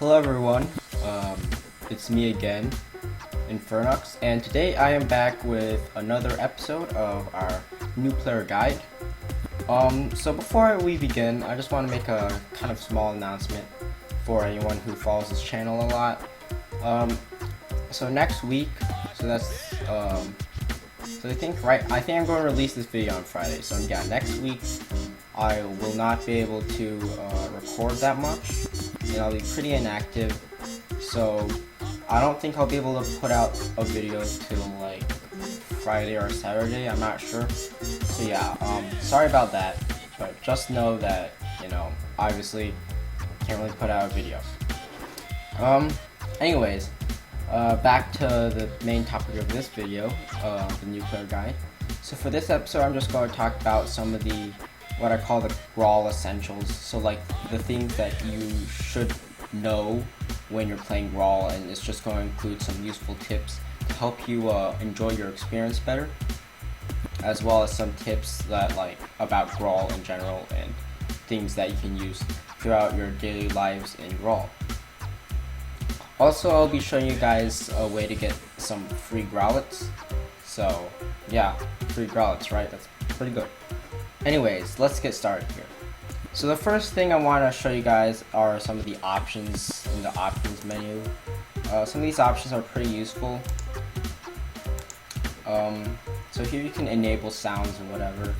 Hello everyone, it's me again, Infernux, and today I am back with another episode of our new player guide. So before we begin, I just want to make a kind of small announcement for anyone who follows this channel a lot. So next week, so I think I'm going to release this video on Friday. So yeah, next week I will not be able to record that much, and I'll be pretty inactive. So I don't think I'll be able to put out a video till like Friday or Saturday. I'm not sure. So yeah, sorry about that, but just know that, you know, obviously can't really put out a video. Anyways, back to the main topic of this video, the new player guide. So for this episode, I'm just going to talk about some of the what I call the Graal essentials. So like the things that you should know when you're playing Graal, and it's just going to include some useful tips to help you enjoy your experience better, as well as some tips that about Graal in general and things that you can use throughout your daily lives in Graal. Also, I'll be showing you guys a way to get some free Gralats. So yeah, free Gralats, right? That's pretty good. Anyways, let's get started here. So the first thing I want to show you guys are some of the options in the options menu. Some of these options are pretty useful. So here you can enable sounds or whatever.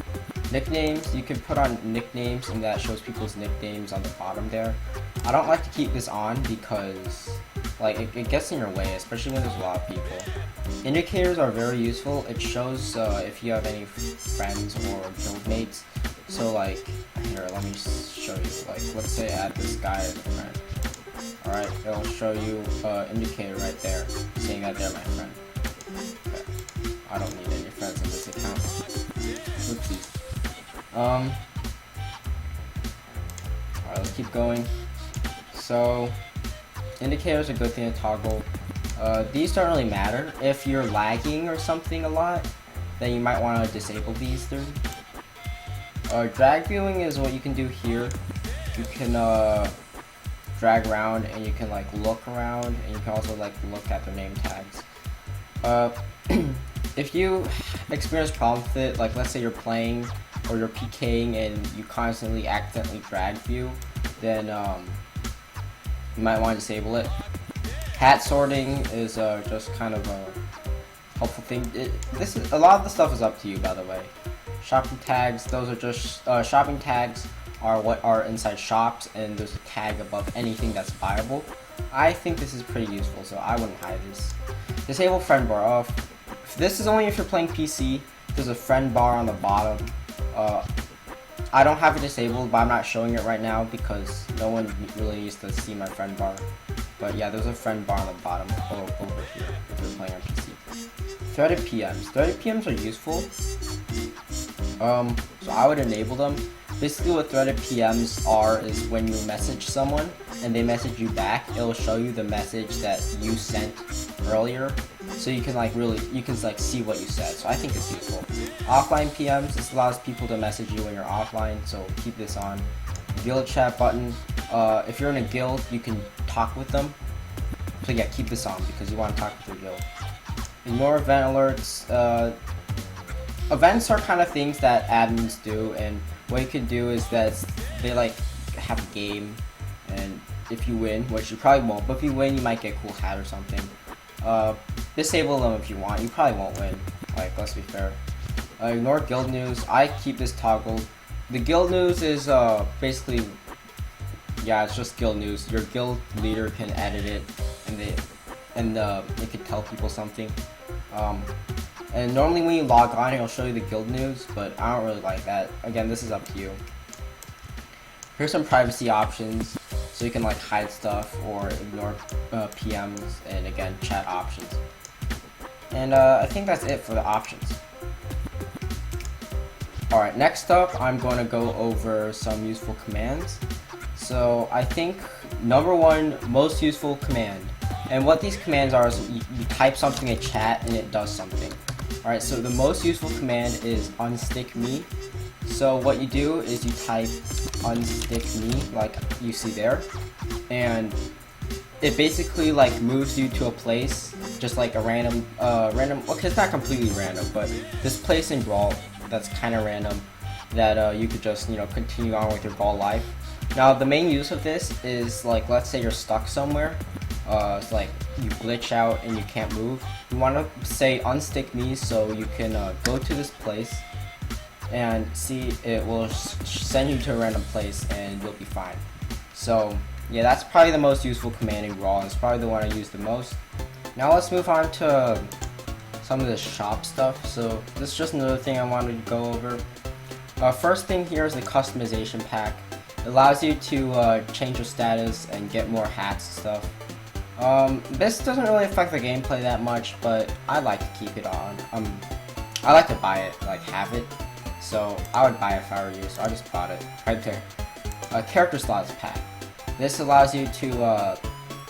Nicknames, you can put on nicknames, and that shows people's nicknames on the bottom there. I don't like to keep this on because it gets in your way, especially when there's a lot of people. Indicators are very useful. It shows if you have any friends or guildmates. So here, let me show you. Let's say I add this guy as a friend. Alright, it'll show you indicator right there saying that they're my friend. Okay. I don't need any friends on this account. Oopsies. Alright, let's keep going. So indicators are a good thing to toggle. These don't really matter. If you're lagging or something a lot, then you might want to disable these three. Drag viewing is what you can do here. You can drag around, and you can look around, and you can also look at their name tags. If you experience problems with it, let's say you're playing or you're PKing and you constantly accidentally drag view, then you might want to disable it. Hat sorting is just kind of a helpful thing. A lot of the stuff is up to you, by the way. Shopping tags, those are just shopping tags are what are inside shops, and there's a tag above anything that's buyable. I think this is pretty useful, so I wouldn't hide this. Disable friend bar off. This is only if you're playing PC. There's a friend bar on the bottom. I don't have it disabled, but I'm not showing it right now because no one really needs to see my friend bar. But yeah, there's a friend bar on the bottom over here if you're playing on PC. Threaded PMs. Threaded PMs are useful. So I would enable them. Basically what threaded PMs are is when you message someone and they message you back, it'll show you the message that you sent earlier. So you can see what you said. So I think it's useful. Offline PMs, this allows people to message you when you're offline, so keep this on. Guild chat button, if you're in a guild, you can talk with them. So yeah, keep this on because you want to talk with your guild. Ignore event alerts. Events are kind of things that admins do, and what you can do is that they have a game, and if you win, which you probably won't, but if you win, you might get a cool hat or something. Disable them if you want. You probably won't win. Let's be fair. Ignore guild news. I keep this toggled. The guild news is basically, yeah, it's just guild news. Your guild leader can edit it, and it could tell people something. And normally when you log on, it'll show you the guild news, but I don't really like that. Again, this is up to you. Here's some privacy options, so you can hide stuff or ignore PMs, and again, chat options. And I think that's it for the options. Alright, next up, I'm going to go over some useful commands. So I think number one most useful command, and what these commands are is you type something in chat and it does something. Alright, so the most useful command is unstick me. So what you do is you type unstick me, like you see there, and it basically like moves you to a place, just like a random, okay, it's not completely random, but this place in Graal that's kind of random, that you could just, you know, continue on with your Graal life. Now, the main use of this is, like, let's say you're stuck somewhere, it's like you glitch out and you can't move. You want to say unstick me so you can go to this place and see it will send you to a random place and you'll be fine. So yeah, that's probably the most useful command in Graal. It's probably the one I use the most. Now let's move on to some of the shop stuff. So this is just another thing I wanted to go over. First thing here is the customization pack. It allows you to change your status and get more hats and stuff. This doesn't really affect the gameplay that much, but I like to keep it on. I like to buy it, like have it. So I would buy it if I were you, so I just bought it right there. Character slots pack. This allows you to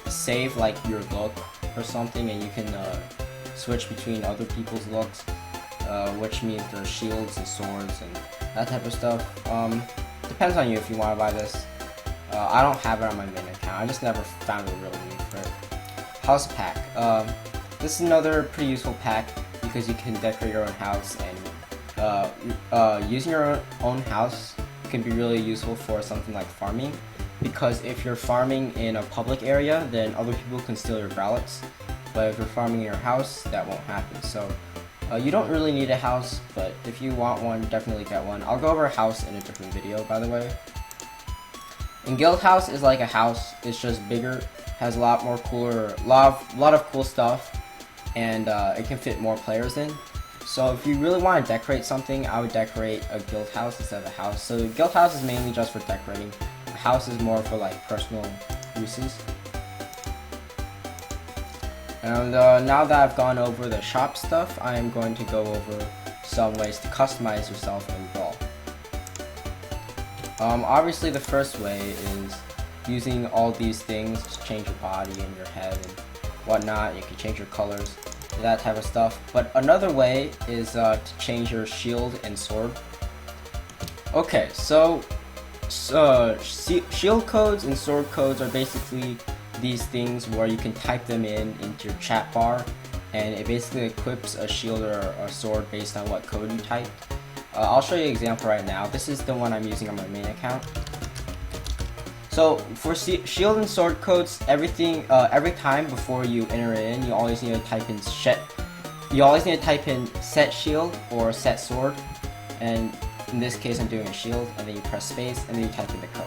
save like your look or something, and you can switch between other people's looks, which means there's shields and swords and that type of stuff. Depends on you if you want to buy this. I don't have it on my main account. I just never found a real need for it. House pack. This is another pretty useful pack because you can decorate your own house, and using your own house can be really useful for something like farming. Because if you're farming in a public area, then other people can steal your Gralats. But if you're farming in your house, that won't happen. So you don't really need a house, but if you want one, definitely get one. I'll go over a house in a different video, by the way. And Guild House is like a house. It's just bigger, has a lot more cooler, lot of cool stuff, and it can fit more players in. So if you really want to decorate something, I would decorate a Guild House instead of a house. So the Guild House is mainly just for decorating. The house is more for like personal uses. And now that I've gone over the shop stuff, I am going to go over some ways to customize yourself in Graal. Obviously the first way is using all these things to change your body and your head and whatnot. You can change your colors, that type of stuff. But another way is to change your shield and sword. Okay, so shield codes and sword codes are basically these things where you can type them into your chat bar, and it basically equips a shield or a sword based on what code you typed. I'll show you an example right now. This is the one I'm using on my main account. So for shield and sword codes, every time before you enter it in, you always need to type in set shield or set sword, and in this case I'm doing a shield, and then you press space and then you type in the code.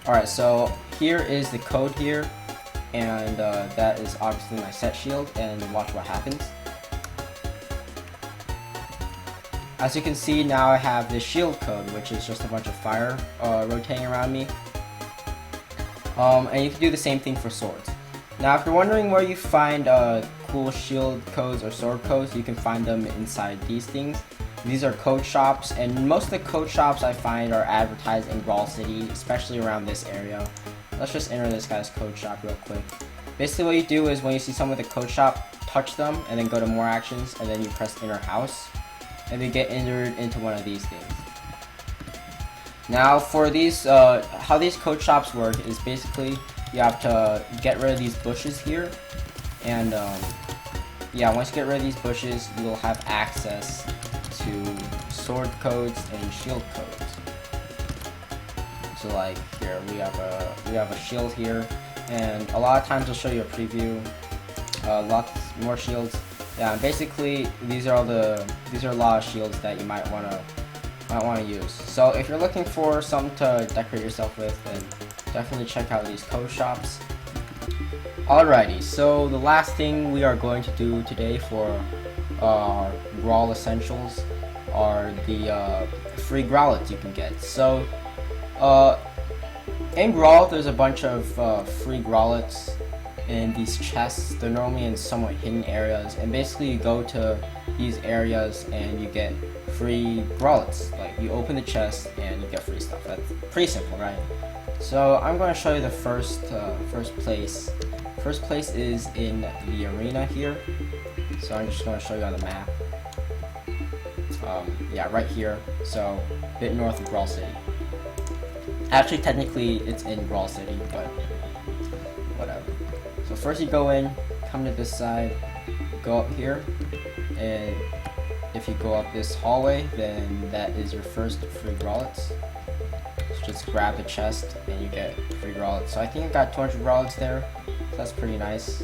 Alright, so here is the code here, and that is obviously my set shield, and watch what happens. As you can see, now I have the shield code, which is just a bunch of fire rotating around me. And you can do the same thing for swords. Now if you're wondering where you find cool shield codes or sword codes, you can find them inside these things. These are code shops, and most of the code shops I find are advertised in Graal City, especially around this area. Let's just enter this guy's code shop real quick. Basically what you do is when you see someone with a code shop, touch them, and then go to more actions, and then you press enter house, and they get entered into one of these things. Now for these, how these code shops work is basically you have to get rid of these bushes here, and yeah, once you get rid of these bushes, you will have access to sword codes and shield codes. So like here we have a shield here, and a lot of times I'll show you a preview. Lots more shields. Yeah, basically these are a lot of shields that you might want to use. So if you're looking for something to decorate yourself with, then definitely check out these code shops. Alrighty, so the last thing we are going to do today for our Graal essentials are the free Gralats you can get. So in Graal there's a bunch of free Gralats in these chests. They're normally in somewhat hidden areas, and basically you go to these areas and you get free Gralats. Like you open the chest and you get free stuff. That's pretty simple, right? So I'm going to show you the first place. First place is in the arena here. So I'm just going to show you on the map. Yeah, right here, so a bit north of Graal City. Actually, technically, it's in Graal City, but whatever. So first you go in, come to this side, go up here, and if you go up this hallway, then that is your first free Gralats. So just grab the chest, and you get free Gralats. So I think I got 200 Gralats there, so that's pretty nice.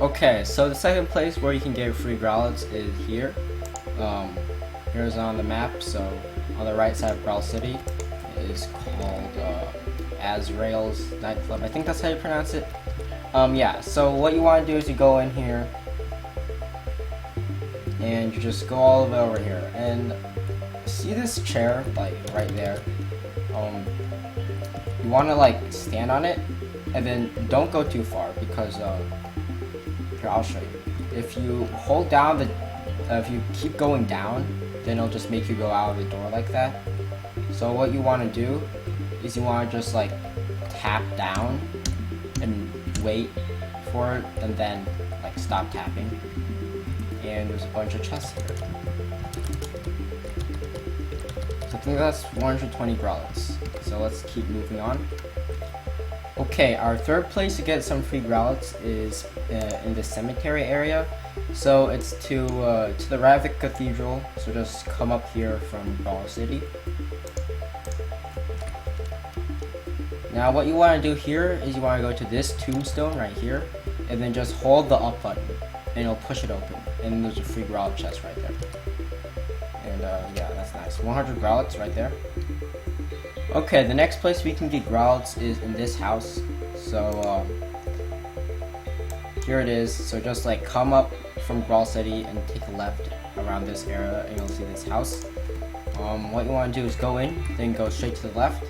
Okay, so the second place where you can get free Gralats is here. Here's on the map, so on the right side of Graal City is called Azrael's Nightclub. I think that's how you pronounce it. Yeah, so what you want to do is you go in here and you just go all the way over here, and see this chair like right there. You want to like stand on it, and then don't go too far, because here, I'll show you. If you hold down the if you keep going down, then it'll just make you go out of the door like that. So what you want to do is you want to just like tap down and wait for it, and then like stop tapping. And there's a bunch of chests here. So I think that's 120 Gralats. So let's keep moving on. Okay, our third place to get some free Gralats is in the cemetery area. So it's to the right of the cathedral. So just come up here from Graal City. Now what you want to do here is you want to go to this tombstone right here, and then just hold the up button, and it'll push it open, and there's a free Graal chest right there. And yeah, that's nice. 100 Gralats right there. Okay, the next place we can get Gralats is in this house. So here it is. So just like come up from Graal City and take a left around this area, and you'll see this house. What you want to do is go in, then go straight to the left,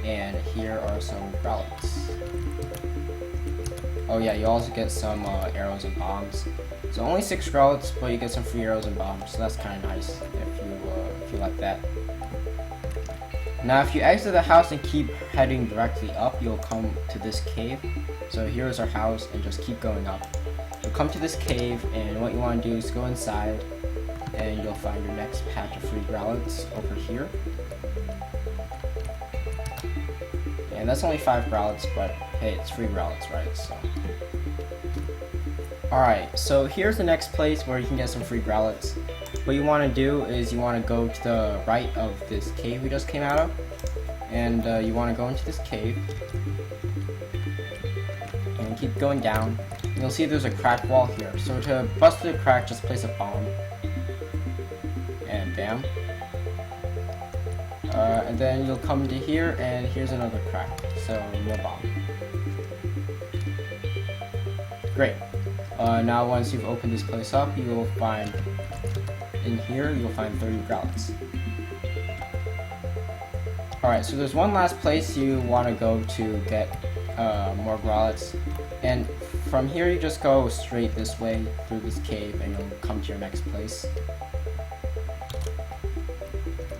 and here are some Gralats. Oh yeah, you also get some arrows and bombs. So only 6 Gralats, but you get some free arrows and bombs, so that's kind of nice if you like that. Now if you exit the house and keep heading directly up, you'll come to this cave. So here's our house, and just keep going up. You'll come to this cave, and what you want to do is go inside, and you'll find your next patch of free Gralats over here. And that's only 5 Gralats, but hey, it's free Gralats, right? So alright, so here's the next place where you can get some free Gralats. What you want to do is you want to go to the right of this cave we just came out of, and you want to go into this cave and keep going down. And you'll see there's a cracked wall here, so to bust through the crack, just place a bomb, and bam. And then you'll come to here, and here's another crack, so more bomb. Great. Now once you've opened this place up, you will find in here, you'll find 30 Gralats. Alright, so there's one last place you want to go to get more Gralats, and from here you just go straight this way through this cave, and you'll come to your next place.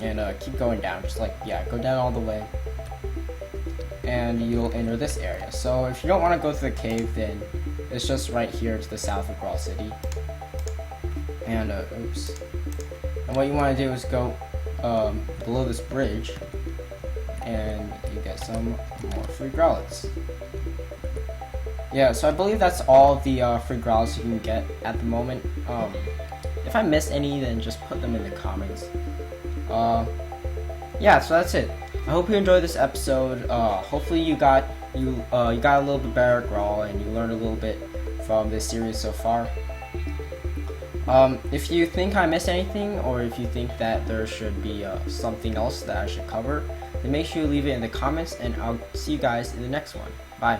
And keep going down, just like, yeah, go down all the way, and you'll enter this area. So if you don't want to go through the cave, then it's just right here to the south of Graal City. And oops. And what you want to do is go below this bridge, and you get some more free Gralats. Yeah, so I believe that's all the free Gralats you can get at the moment. If I missed any, then just put them in the comments. Yeah, so that's it. I hope you enjoyed this episode. Hopefully you got a little bit better at Graal, and you learned a little bit from this series so far. If you think I missed anything, or if you think that there should be something else that I should cover, then make sure you leave it in the comments, and I'll see you guys in the next one. Bye.